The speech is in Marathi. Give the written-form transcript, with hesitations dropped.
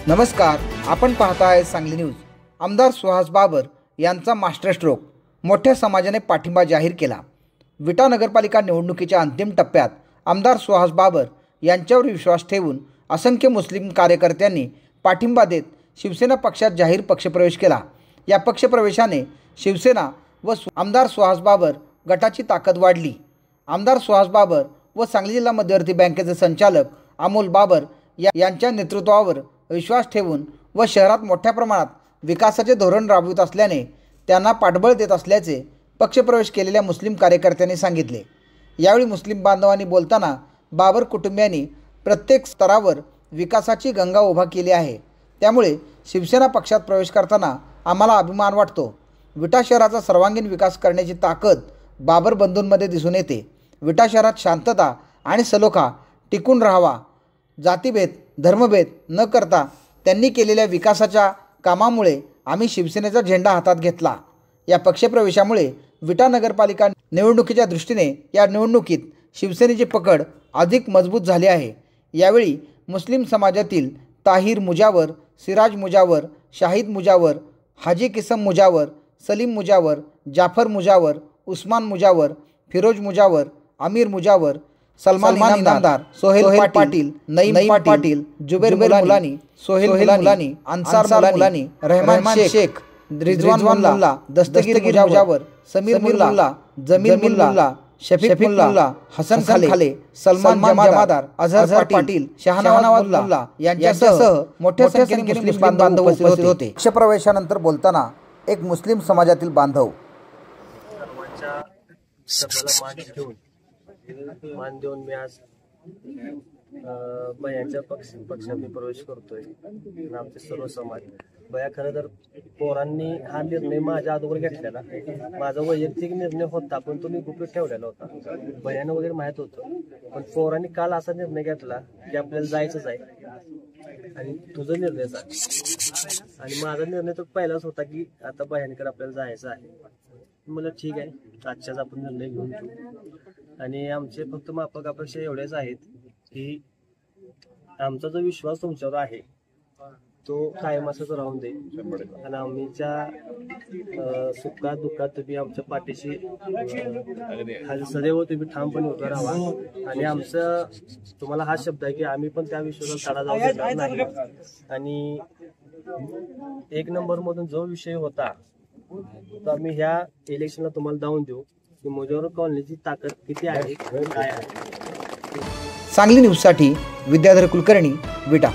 नमस्कार, आपण पाहताय सांगली न्यूज। आमदार सुहास बाबर यांचा मास्टर स्ट्रोक, मोठ्या समाजाने पाठिंबा जाहीर केला। विटा नगरपालिका निवडणुकीच्या अंतिम टप्प्यात आमदार सुहास बाबर यांच्यावर विश्वास ठेवून असंख्य मुस्लिम कार्यकर्त्यांनी पाठिंबा देत शिवसेना पक्षात जाहीर पक्षप्रवेश केला। या पक्षप्रवेशाने शिवसेना व आमदार सुहास बाबर गटाची ताकद वाढली। आमदार सुहास बाबर व सांगली जिल्हा मध्यवर्ती बँकेचे संचालक अमोल बाबर यांच्या नेतृत्वावर विश्वास ठेवून व शहरात मोठ्या प्रमाणात विकासाचे धोरण राबवित असल्याने त्यांना पाठबळ देत असल्याचे पक्षप्रवेश केलेल्या मुस्लिम कार्यकर्त्यांनी सांगितले। यावेळी मुस्लिम बांधवांनी बोलताना बाबर कुटुंबियांनी प्रत्येक स्तरावर विकासाची गंगा उभा केली आहे, त्यामुळे शिवसेना पक्षात प्रवेश करताना आम्हाला अभिमान वाटतो। विटा शहराचा सर्वांगीण विकास करण्याची ताकद बाबर बंधूंमध्ये दिसून येते। विटा शहरात शांतता आणि सलोखा टिकून राहावा, जातीभेद धर्मभेद न करता त्यांनी केलेल्या विकासाच्या कामामुळे आम्ही शिवसेनेचा झेंडा हातात घेतला। या पक्षप्रवेशामुळे विटा नगरपालिका निवडणुकीच्या दृष्टीने या निवडणुकीत शिवसेनेची पकड अधिक मजबूत झाली आहे। यावेळी मुस्लिम समाजातील ताहिर मुजावर, सिराज मुजावर, शाहिद मुजावर, हाजी किसम मुजावर, सलीम मुजावर, जाफर मुजावर, उस्मान मुजावर, फिरोज मुजावर, अमीर मुजावर, सलमान इनामदार, सोहेल पाटील, नईम पाटील, जुबेर मुलानी, सोहेल मुलानी, अंसार मुलानी, रहमान शेख, रिजवान मुल्ला, दस्तगीर मुजावर, समीर मुल्ला, जमील मुल्ला, शफीक मुल्ला, हसन खाले, सलमान जमादार, अजहर पाटील, शहानवाज मुल्ला यांच्यासह मोठ्या संख्येने मुस्लिम बांधव उपस्थित होते। पक्षप्रवेशानंतर बोलताना एक मुस्लिम समाजातील बांधव मान देऊन मी आज बयांच्या पक्षात मी प्रवेश करतोय। आमचे सर्व समाज बया खरं तर पोरांनी हा निर्णय माझ्या अगोदर घेतलेला, माझा वैयक्तिक निर्णय होता, पण तो मी गुपित ठेवलेला होता। बयानं वगैरे माहीत होतं, पण पोरांनी काल असा निर्णय घेतला की आपल्याला जायचंच आहे आणि तुझा निर्णय आहे आणि माझा निर्णय तर पहिलाच होता की आता बयानकडे आपल्याला जायचं आहे। मला ठीक आहे, आजच्याच आपण निर्णय घेऊन घेऊ आणि आमचे फक्त माफक अपेक्षा एवढ्याच आहेत की आमचा जो विश्वास तुमच्यावर आहे तो कायम असंच राहून दे आणि आमच्या सुखात दुःखात तुम्ही आमच्या पाठीशी सदैव तुम्ही ठामपणे उभं राहा आणि आमचं तुम्हाला हा शब्द आहे की आम्ही पण त्या विश्वासात तडा जाऊ देणार नाही आणि एक नंबर मधून जो विषय होता तो आम्ही ह्या इलेक्शनला तुम्हाला दावून देऊ की मुजावर कॉलनीची ताकद किती आहे, काय आहे। सांगली न्यूजसाठी विद्याधर कुलकर्णी, विटा।